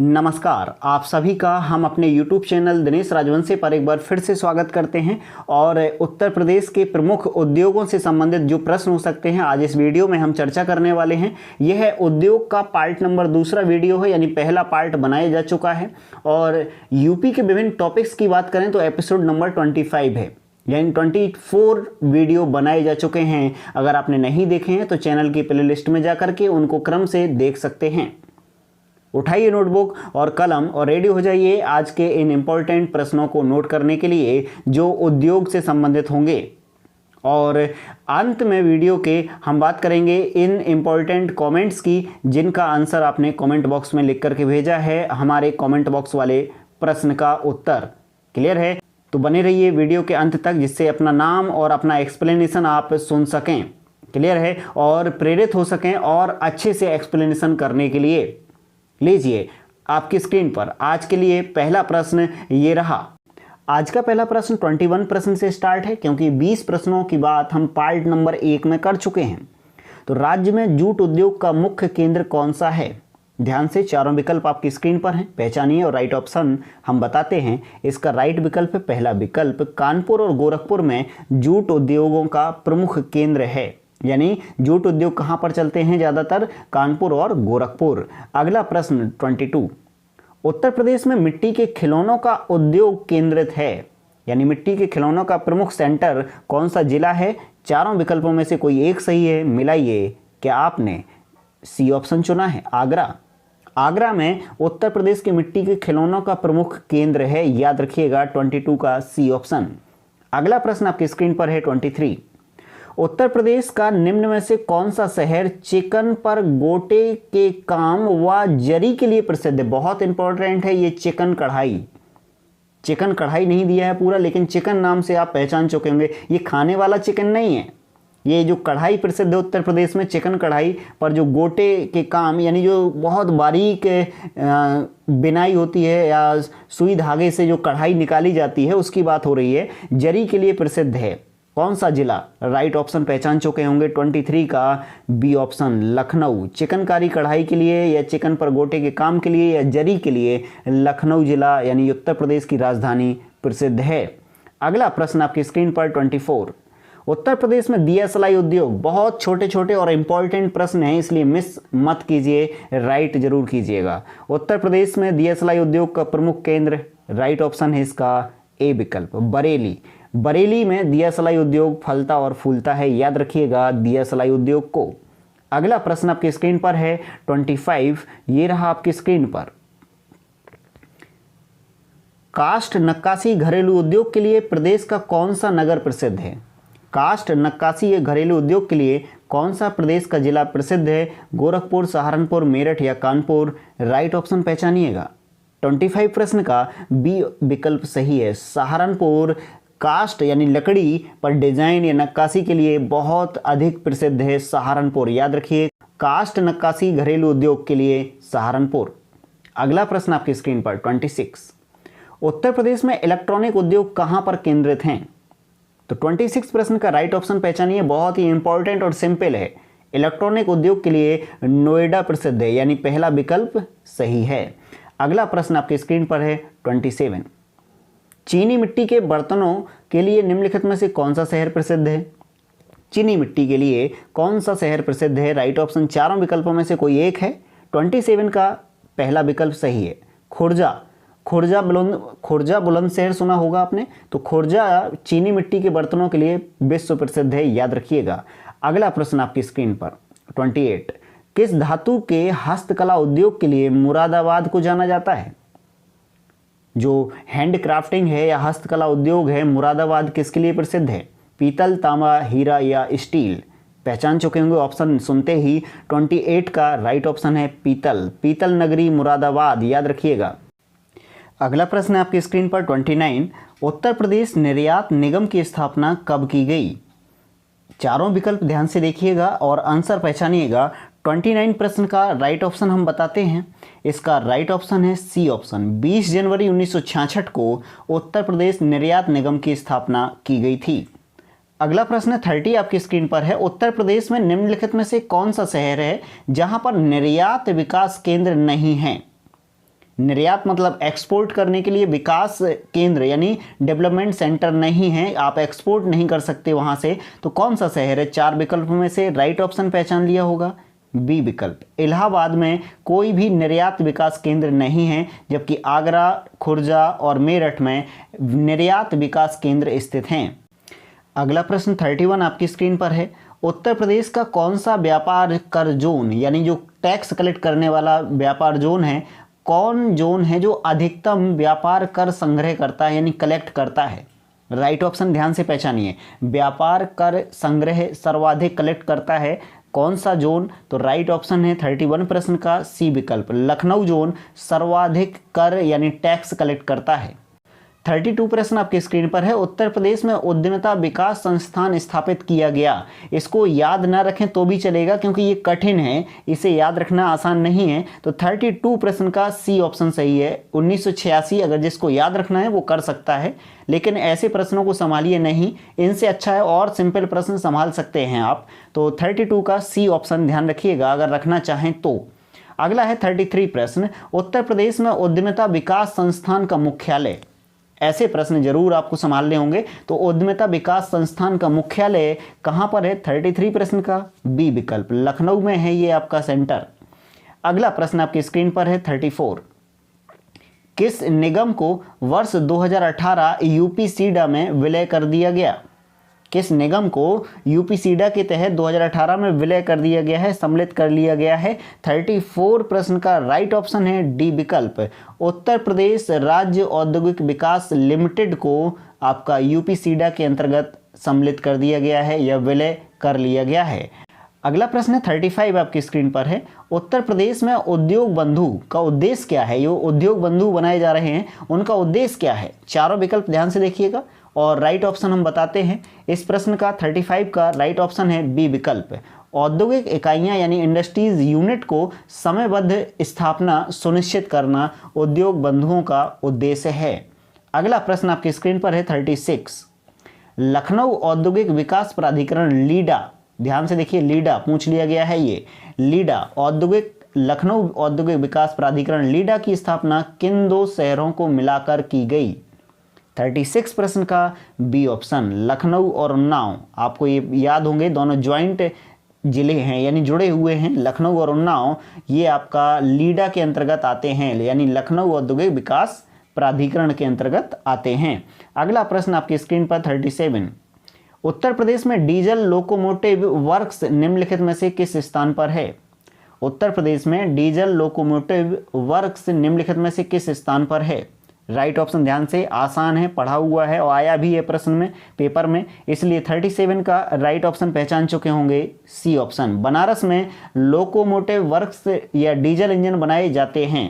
नमस्कार, आप सभी का हम अपने YouTube चैनल दिनेश राजवंशी पर एक बार फिर से स्वागत करते हैं। और उत्तर प्रदेश के प्रमुख उद्योगों से संबंधित जो प्रश्न हो सकते हैं आज इस वीडियो में हम चर्चा करने वाले हैं। यह है उद्योग का पार्ट नंबर दूसरा वीडियो है, यानी पहला पार्ट बनाया जा चुका है। और यूपी के विभिन्न टॉपिक्स की बात करें तो एपिसोड नंबर 25 है, यानी 24 वीडियो बनाए जा चुके हैं। अगर आपने नहीं देखे हैं तो चैनल की प्लेलिस्ट में जाकर के उनको क्रम से देख सकते हैं। उठाइए नोटबुक और कलम और रेडी हो जाइए आज के इन इम्पोर्टेंट प्रश्नों को नोट करने के लिए जो उद्योग से संबंधित होंगे। और अंत में वीडियो के हम बात करेंगे इन इम्पोर्टेंट कमेंट्स की, जिनका आंसर आपने कमेंट बॉक्स में लिख करके भेजा है। हमारे कमेंट बॉक्स वाले प्रश्न का उत्तर क्लियर है तो बने रहिए वीडियो के अंत तक, जिससे अपना नाम और अपना एक्सप्लेनेशन आप सुन सकें, क्लियर है, और प्रेरित हो सकें और अच्छे से एक्सप्लेनेशन करने के लिए। लीजिए आपकी स्क्रीन पर आज के लिए पहला प्रश्न ये रहा। आज का पहला प्रश्न 21 प्रश्न से स्टार्ट है, क्योंकि 20 प्रश्नों की बात हम पार्ट नंबर 1 में कर चुके हैं। तो राज्य में जूट उद्योग का मुख्य केंद्र कौन सा है? ध्यान से चारों विकल्प आपकी स्क्रीन पर हैं, पहचानिए और राइट ऑप्शन हम बताते हैं। इसका राइट विकल्प है पहला विकल्प, कानपुर और गोरखपुर में जूट उद्योगों का प्रमुख केंद्र है। यानी जूट उद्योग कहां पर चलते हैं ज़्यादातर? कानपुर और गोरखपुर। अगला प्रश्न 22, उत्तर प्रदेश में मिट्टी के खिलौनों का उद्योग केंद्रित है, यानी मिट्टी के खिलौनों का प्रमुख सेंटर कौन सा जिला है? चारों विकल्पों में से कोई एक सही है, मिलाइए। क्या आपने सी ऑप्शन चुना है? आगरा। आगरा में उत्तर प्रदेश के मिट्टी के खिलौनों का प्रमुख केंद्र है, याद रखिएगा 22 का सी ऑप्शन। अगला प्रश्न आपकी स्क्रीन पर है 23, उत्तर प्रदेश का निम्न में से कौन सा शहर चिकन पर गोटे के काम व जरी के लिए प्रसिद्ध है? बहुत इंपॉर्टेंट है ये चिकन कढ़ाई। चिकन कढ़ाई नहीं दिया है पूरा, लेकिन चिकन नाम से आप पहचान चुके होंगे। ये खाने वाला चिकन नहीं है, ये जो कढ़ाई प्रसिद्ध है उत्तर प्रदेश में, चिकन कढ़ाई पर जो गोटे के काम, यानी जो बहुत बारीक बिनाई होती है या सुई धागे से जो कढ़ाई निकाली जाती है, उसकी बात हो रही है। जरी के लिए प्रसिद्ध है। कौन सा जिला? राइट ऑप्शन पहचान चुके होंगे 23 का बी ऑप्शन, लखनऊ। चिकनकारी कढ़ाई के लिए या चिकन पर गोटे के काम के लिए या जरी के लिए लखनऊ जिला यानी उत्तर प्रदेश की राजधानी प्रसिद्ध है। अगला प्रश्न आपकी स्क्रीन पर 24, उत्तर प्रदेश में दिया सलाई उद्योग, बहुत छोटे छोटे और इंपॉर्टेंट प्रश्न हैं इसलिए मिस मत कीजिए, राइट जरूर कीजिएगा। उत्तर प्रदेश में दिया सलाई उद्योग का प्रमुख केंद्र, राइट ऑप्शन है इसका ए विकल्प, बरेली। बरेली में दिया सलाई उद्योग फलता और फूलता है, याद रखिएगा दिया सलाई उद्योग को। अगला प्रश्न आपकी स्क्रीन पर है 25, ये रहा आपकी स्क्रीन पर। काष्ठ नक्काशी घरेलू उद्योग के लिए प्रदेश का कौन सा नगर प्रसिद्ध है? काष्ठ नक्काशी घरेलू उद्योग के लिए कौन सा प्रदेश का जिला प्रसिद्ध है? गोरखपुर, सहारनपुर, मेरठ या कानपुर? Right option पहचानिएगा। 25 प्रश्न का बी विकल्प सही है, सहारनपुर। कास्ट यानी लकड़ी पर डिजाइन या नक्काशी के लिए बहुत अधिक प्रसिद्ध है सहारनपुर, याद रखिए कास्ट नक्काशी घरेलू उद्योग के लिए सहारनपुर। अगला प्रश्न आपकी स्क्रीन पर 26, उत्तर प्रदेश में इलेक्ट्रॉनिक उद्योग कहां पर केंद्रित हैं? तो 26 प्रश्न का राइट ऑप्शन पहचानिए, बहुत ही इंपॉर्टेंट और सिंपल है। इलेक्ट्रॉनिक उद्योग के लिए नोएडा प्रसिद्ध है, यानी पहला विकल्प सही है। अगला प्रश्न आपकी स्क्रीन पर है 27, चीनी मिट्टी के बर्तनों के लिए निम्नलिखित में से कौन सा शहर प्रसिद्ध है? चीनी मिट्टी के लिए कौन सा शहर प्रसिद्ध है? राइट ऑप्शन चारों विकल्पों में से कोई एक है। 27 का पहला विकल्प सही है, खुर्जा। खुर्जा बुलंदशहर सुना होगा आपने, तो खुर्जा चीनी मिट्टी के बर्तनों के लिए विश्व प्रसिद्ध है, याद रखिएगा। अगला प्रश्न आपकी स्क्रीन पर 28, किस धातु के हस्तकला उद्योग के लिए मुरादाबाद को जाना जाता है? जो हैंडक्राफ्टिंग है या हस्तकला उद्योग है, मुरादाबाद किसके लिए प्रसिद्ध है? पीतल, तांबा, हीरा या स्टील? पहचान चुके होंगे ऑप्शन सुनते ही। 28 का राइट ऑप्शन है पीतल, पीतल नगरी मुरादाबाद, याद रखिएगा। अगला प्रश्न है आपकी स्क्रीन पर 29, उत्तर प्रदेश निर्यात निगम की स्थापना कब की गई? चारों विकल्प ध्यान से देखिएगा और आंसर पहचानिएगा। 29 प्रश्न का राइट ऑप्शन हम बताते हैं, इसका राइट ऑप्शन है सी ऑप्शन, 20 जनवरी 1966 को उत्तर प्रदेश निर्यात निगम की स्थापना की गई थी। अगला प्रश्न 30 आपकी स्क्रीन पर है, उत्तर प्रदेश में निम्नलिखित में से कौन सा शहर है जहां पर निर्यात विकास केंद्र नहीं है? निर्यात मतलब एक्सपोर्ट करने के लिए विकास केंद्र यानी डेवलपमेंट सेंटर नहीं है, आप एक्सपोर्ट नहीं कर सकते वहां से। तो कौन सा शहर है? 4 विकल्पों में से राइट ऑप्शन पहचान लिया होगा, बी विकल्प। इलाहाबाद में कोई भी निर्यात विकास केंद्र नहीं है, जबकि आगरा, खुर्जा और मेरठ में निर्यात विकास केंद्र स्थित हैं। अगला प्रश्न 31 आपकी स्क्रीन पर है। उत्तर प्रदेश का कौन सा व्यापार कर जोन यानी जो टैक्स कलेक्ट करने वाला व्यापार जोन है, कौन जोन है जो अधिकतम व्यापार कर संग्रह करता है यानी कलेक्ट करता है? राइट ऑप्शन ध्यान से पहचानिए। व्यापार कर संग्रह सर्वाधिक कलेक्ट करता है कौन सा जोन? तो राइट ऑप्शन है 31 प्रश्न का सी विकल्प, लखनऊ जोन सर्वाधिक कर यानी टैक्स कलेक्ट करता है। 32 प्रश्न आपकी स्क्रीन पर है। उत्तर प्रदेश में उद्यमिता विकास संस्थान स्थापित किया गया। इसको याद ना रखें तो भी चलेगा क्योंकि ये कठिन है, इसे याद रखना आसान नहीं है। तो 32 प्रश्न का सी ऑप्शन सही है। 1986 अगर जिसको याद रखना है वो कर सकता है, लेकिन ऐसे प्रश्नों को संभालिए नहीं, इनसे अच्छा है और सिंपल प्रश्न संभाल सकते हैं आप। तो 32 का सी ऑप्शन ध्यान रखिएगा अगर रखना चाहें तो। अगला है 33 प्रश्न। उत्तर प्रदेश में उद्यमिता विकास संस्थान का मुख्यालय, ऐसे प्रश्न जरूर आपको संभालने होंगे। तो उद्यमिता विकास संस्थान का मुख्यालय कहां पर है? 33 प्रश्न का बी विकल्प, लखनऊ में है ये आपका सेंटर। अगला प्रश्न आपकी स्क्रीन पर है 34। किस निगम को वर्ष 2018 यूपीसीडा में विलय कर दिया गया? किस निगम को यूपीसीडा के तहत 2018 में विलय कर दिया गया है, सम्मिलित कर लिया गया है? 34 प्रश्न का राइट ऑप्शन है डी विकल्प, उत्तर प्रदेश राज्य औद्योगिक विकास लिमिटेड को आपका यूपीसीडा के अंतर्गत सम्मिलित कर दिया गया है या विलय कर लिया गया है। अगला प्रश्न 35 आपकी स्क्रीन पर है। उत्तर प्रदेश में उद्योग बंधु का उद्देश्य क्या है? ये उद्योग बंधु बनाए जा रहे हैं, उनका उद्देश्य क्या है? चारों विकल्प ध्यान से देखिएगा और राइट ऑप्शन हम बताते हैं। इस प्रश्न का 35 का राइट ऑप्शन है बी विकल्प, औद्योगिक इकाइयां यानी इंडस्ट्रीज यूनिट को समयबद्ध स्थापना सुनिश्चित करना उद्योग बंधुओं का उद्देश्य है। अगला प्रश्न आपकी स्क्रीन पर है 36। लखनऊ औद्योगिक विकास प्राधिकरण लीडा, ध्यान से देखिए लीडा पूछ लिया गया है, ये लीडा औद्योगिक लखनऊ औद्योगिक विकास प्राधिकरण लीडा की स्थापना किन 2 शहरों को मिलाकर की गई? 36 प्रश्न का बी ऑप्शन, लखनऊ और उन्नाव। आपको ये याद होंगे दोनों ज्वाइंट जिले हैं यानी जुड़े हुए हैं, लखनऊ और उन्नाव ये आपका लीडा के अंतर्गत आते हैं यानी लखनऊ औद्योगिक विकास प्राधिकरण के अंतर्गत आते हैं। अगला प्रश्न आपकी स्क्रीन पर 37। उत्तर प्रदेश में डीजल लोकोमोटिव वर्क्स निम्नलिखित में से किस स्थान पर है? उत्तर प्रदेश में डीजल लोकोमोटिव वर्क्स निम्नलिखित में से किस स्थान पर है? राइट ऑप्शन ध्यान से, आसान है, पढ़ा हुआ है और आया भी है प्रश्न में पेपर में, इसलिए 37 का राइट ऑप्शन पहचान चुके होंगे सी ऑप्शन, बनारस में लोकोमोटिव वर्क्स या डीजल इंजन बनाए जाते हैं।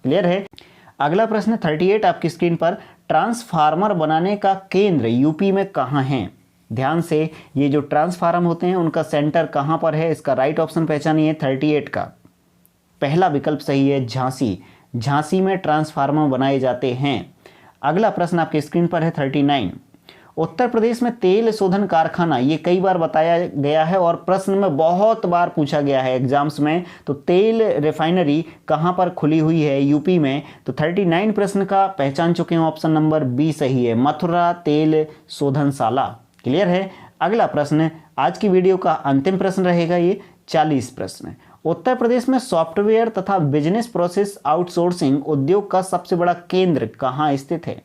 क्लियर है। अगला प्रश्न 38 आपकी स्क्रीन पर। ट्रांसफार्मर बनाने का केंद्र यूपी में कहाँ है? ध्यान से, ये जो ट्रांसफार्मर होते हैं उनका सेंटर कहाँ पर है? इसका राइट ऑप्शन पहचानिए 38 का पहला विकल्प सही है, झांसी। झांसी में ट्रांसफार्मर बनाए जाते हैं। अगला प्रश्न आपके स्क्रीन पर है 39। उत्तर प्रदेश में तेल शोधन कारखाना, ये कई बार बताया गया है और प्रश्न में बहुत बार पूछा गया है एग्जाम्स में। तो तेल रिफाइनरी कहां पर खुली हुई है यूपी में? तो 39 प्रश्न का पहचान चुके हैं, ऑप्शन नंबर बी सही है, मथुरा तेल शोधनशाला। क्लियर है। अगला प्रश्न आज की वीडियो का अंतिम प्रश्न रहेगा, ये 40 प्रश्न। उत्तर प्रदेश में सॉफ्टवेयर तथा बिजनेस प्रोसेस आउटसोर्सिंग उद्योग का सबसे बड़ा केंद्र कहाँ स्थित है?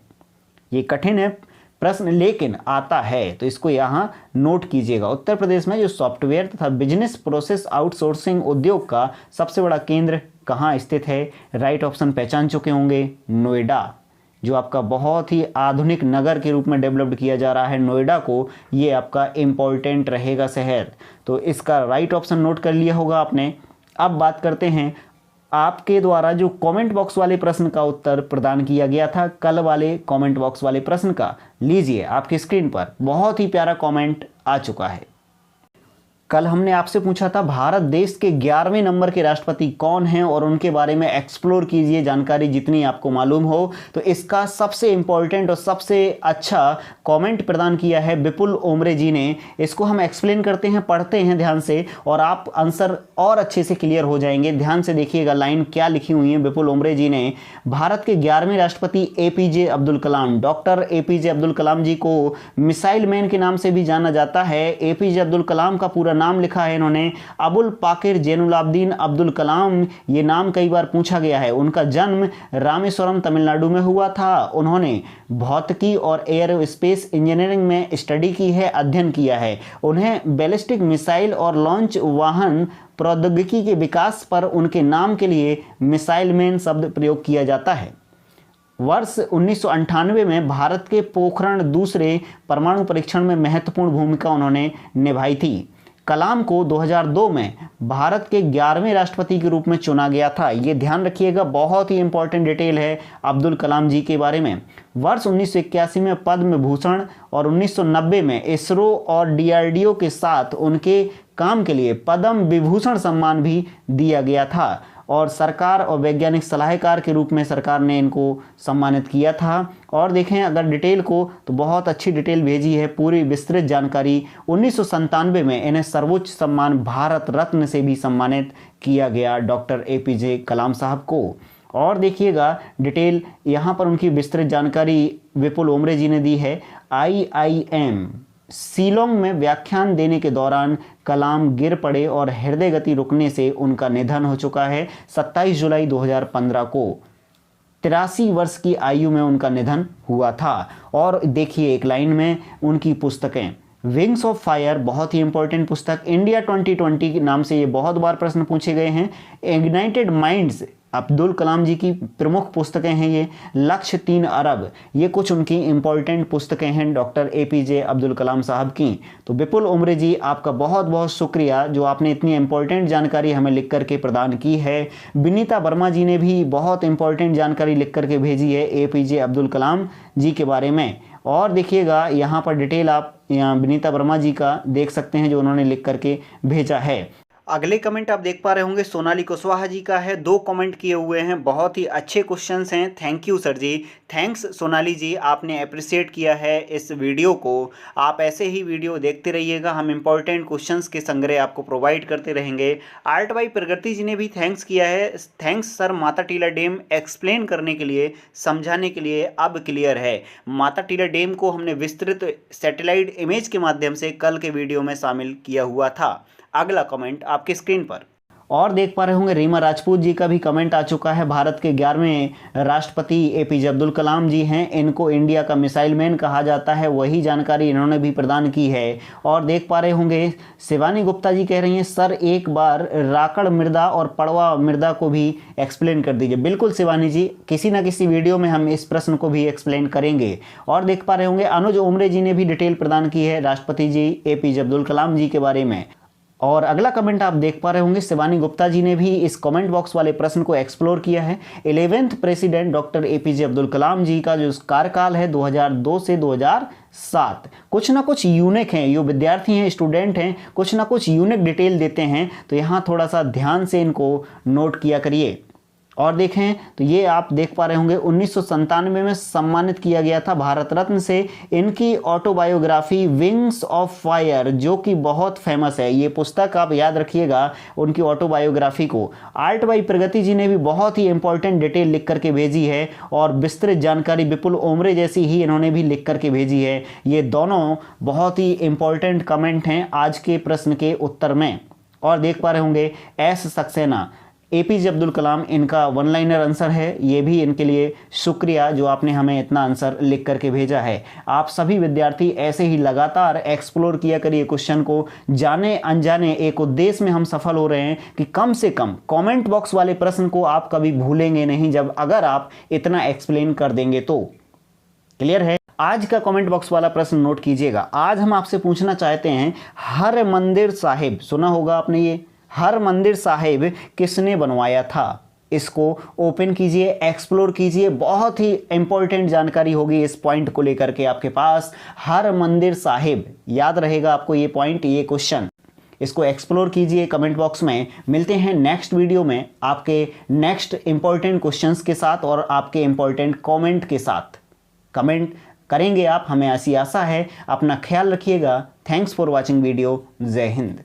ये कठिन है प्रश्न लेकिन आता है, तो इसको यहाँ नोट कीजिएगा। उत्तर प्रदेश में जो सॉफ्टवेयर तथा बिजनेस प्रोसेस आउटसोर्सिंग उद्योग का सबसे बड़ा केंद्र कहाँ स्थित है? राइट ऑप्शन पहचान चुके होंगे, नोएडा, जो आपका बहुत ही आधुनिक नगर के रूप में डेवलप्ड किया जा रहा है नोएडा को, ये आपका इम्पोर्टेंट रहेगा शहर। तो इसका राइट ऑप्शन नोट कर लिया होगा आपने। अब बात करते हैं आपके द्वारा जो कमेंट बॉक्स वाले प्रश्न का उत्तर प्रदान किया गया था, कल वाले कमेंट बॉक्स वाले प्रश्न का। लीजिए आपकी स्क्रीन पर बहुत ही प्यारा कमेंट आ चुका है। कल हमने आपसे पूछा था भारत देश के 11वें नंबर के राष्ट्रपति कौन हैं और उनके बारे में एक्सप्लोर कीजिए जानकारी जितनी आपको मालूम हो। तो इसका सबसे इंपॉर्टेंट और सबसे अच्छा कमेंट प्रदान किया है विपुल ओमरे जी ने। इसको हम एक्सप्लेन करते हैं, पढ़ते हैं ध्यान से और आप आंसर और अच्छे से क्लियर हो जाएंगे। ध्यान से देखिएगा लाइन क्या लिखी हुई है विपुल ओमरे जी ने। भारत के 11वें राष्ट्रपति APJ Abdul Kalam, doctor APJ Abdul Kalam जी को मिसाइल मैन के नाम से भी जाना जाता है। एपीजे अब्दुल कलाम का पूरा नाम लिखा है इन्होंने अबुल पाकिर जैनुलाब्दीन अब्दुल कलाम। ये नाम कई बार पूछा गया है। उनका जन्म रामेश्वरम तमिलनाडु में हुआ था। उन्होंने भौतिकी और एयरोस्पेस इंजीनियरिंग में स्टडी की है, अध्ययन किया है। उन्हें बैलिस्टिक मिसाइल और लॉन्च वाहन प्रौद्योगिकी के विकास पर उनके नाम के लिए मिसाइल मैन शब्द प्रयोग किया जाता है। वर्ष 1998 में भारत के पोखरण दूसरे परमाणु परीक्षण में महत्वपूर्ण भूमिका उन्होंने निभाई थी। कलाम को 2002 में भारत के 11वें राष्ट्रपति के रूप में चुना गया था। ये ध्यान रखिएगा, बहुत ही इंपॉर्टेंट डिटेल है अब्दुल कलाम जी के बारे में। वर्ष 1981 में पद्म भूषण और 1990 में इसरो और डीआरडीओ के साथ उनके काम के लिए पद्म विभूषण सम्मान भी दिया गया था और सरकार और वैज्ञानिक सलाहकार के रूप में सरकार ने इनको सम्मानित किया था। और देखें अगर डिटेल को तो बहुत अच्छी डिटेल भेजी है, पूरी विस्तृत जानकारी। 1997 में इन्हें सर्वोच्च सम्मान भारत रत्न से भी सम्मानित किया गया डॉक्टर एपीजे कलाम साहब को। और देखिएगा डिटेल यहाँ पर उनकी विस्तृत जानकारी विपुल ओमरे जी ने दी है। IIM शिलोंग में व्याख्यान देने के दौरान कलाम गिर पड़े और हृदय गति रुकने से उनका निधन हो चुका है 27 जुलाई 2015 को। 83 वर्ष की आयु में उनका निधन हुआ था। और देखिए एक लाइन में उनकी पुस्तकें, विंग्स ऑफ फायर बहुत ही इंपॉर्टेंट पुस्तक, इंडिया 2020 के नाम से ये बहुत बार प्रश्न पूछे गए हैं। इग्नाइटेड माइंड्स अब्दुल कलाम जी की प्रमुख पुस्तकें हैं ये। लक्ष्य 3 अरब, ये कुछ उनकी इंपॉर्टेंट पुस्तकें हैं डॉक्टर एपीजे अब्दुल कलाम साहब की। तो विपुल ओमरे जी आपका बहुत बहुत शुक्रिया जो आपने इतनी इंपॉर्टेंट जानकारी हमें लिख करके प्रदान की है। विनीता वर्मा जी ने भी बहुत इंपॉर्टेंट जानकारी लिख करके भेजी है एपीजे अब्दुल कलाम जी के बारे में। और देखिएगा यहाँ पर डिटेल आप यहाँ विनीता वर्मा जी का देख सकते हैं जो उन्होंने लिख करके भेजा है। अगले कमेंट आप देख पा रहे होंगे सोनाली कुशवाहा जी का है। 2 कमेंट किए हुए हैं, बहुत ही अच्छे क्वेश्चंस हैं। Thank you sir ji, thanks Sonali ji, आपने अप्रिशिएट किया है इस वीडियो को। आप ऐसे ही वीडियो देखते रहिएगा, हम इंपॉर्टेंट क्वेश्चंस के संग्रह आपको प्रोवाइड करते रहेंगे। आर्ट बाई प्रगति जी ने भी थैंक्स किया है। Thanks sir, Mata Tila dam explain करने के लिए, समझाने के लिए अब क्लियर है। माता टीला डैम को हमने विस्तृत सैटेलाइट इमेज के माध्यम से कल के वीडियो में शामिल किया हुआ था। अगला कमेंट आपकी स्क्रीन पर और देख पा रहे होंगे रीमा राजपूत जी का भी कमेंट आ चुका है। भारत के 11वें राष्ट्रपति एपीजे अब्दुल कलाम जी हैं, इनको इंडिया का मिसाइल मैन कहा जाता है, वही जानकारी इन्होंने भी प्रदान की है। और देख पा रहे होंगे शिवानी गुप्ता जी कह रही हैं सर एक बार राकड़ मृदा और पड़वा मृदा को भी एक्सप्लेन कर दीजिए। बिल्कुल शिवानी जी, किसी न किसी वीडियो में हम इस प्रश्न को भी एक्सप्लेन करेंगे। और देख पा रहे होंगे अनुज ओमरे जी ने भी डिटेल प्रदान की है राष्ट्रपति जी एपीजे अब्दुल कलाम जी के बारे में। और अगला कमेंट आप देख पा रहे होंगे शिवानी गुप्ता जी ने भी इस कमेंट बॉक्स वाले प्रश्न को एक्सप्लोर किया है। 11वें president doctor APJ Abdul Kalam जी का जो कार्यकाल है 2002 से 2007, कुछ ना कुछ यूनिक हैं, जो विद्यार्थी हैं, स्टूडेंट हैं, कुछ ना कुछ यूनिक डिटेल देते हैं, तो यहाँ थोड़ा सा ध्यान से इनको नोट किया करिए। और देखें तो ये आप देख पा रहे होंगे 1997 में सम्मानित किया गया था भारत रत्न से। इनकी ऑटोबायोग्राफी विंग्स ऑफ फायर जो कि बहुत फेमस है, ये पुस्तक आप याद रखिएगा उनकी ऑटोबायोग्राफी को। आर्ट बाई प्रगति जी ने भी बहुत ही इंपॉर्टेंट डिटेल लिख करके भेजी है और विस्तृत जानकारी विपुल ओमरे जैसी ही इन्होंने भी लिख करके भेजी है। ये दोनों बहुत ही इंपॉर्टेंट कमेंट हैं आज के प्रश्न के उत्तर में। और देख पा रहे होंगे एस सक्सेना, एपीजे अब्दुल कलाम इनका 1 लाइनर आंसर है। ये भी इनके लिए शुक्रिया जो आपने हमें इतना आंसर लिख करके भेजा है। आप सभी विद्यार्थी ऐसे ही लगातार एक्सप्लोर किया करिए क्वेश्चन को, जाने अनजाने एक उद्देश्य में हम सफल हो रहे हैं कि कम से कम कमेंट बॉक्स वाले प्रश्न को आप कभी भूलेंगे नहीं जब अगर आप इतना एक्सप्लेन कर देंगे तो। क्लियर है? आज का कमेंट बॉक्स वाला प्रश्न नोट कीजिएगा। आज हम आपसे पूछना चाहते हैं हर मंदिर साहिब, सुना होगा आपने ये, हर मंदिर साहिब किसने बनवाया था? इसको ओपन कीजिए, एक्सप्लोर कीजिए, बहुत ही इंपॉर्टेंट जानकारी होगी इस पॉइंट को लेकर के आपके पास। हर मंदिर साहिब, याद रहेगा आपको ये पॉइंट, ये क्वेश्चन इसको एक्सप्लोर कीजिए कमेंट बॉक्स में। मिलते हैं नेक्स्ट वीडियो में आपके नेक्स्ट इंपॉर्टेंट क्वेश्चंस के साथ और आपके इंपॉर्टेंट कमेंट के साथ। कमेंट करेंगे आप, हमें ऐसी आशा है। अपना ख्याल रखिएगा। Thanks for watching video. जय हिंद।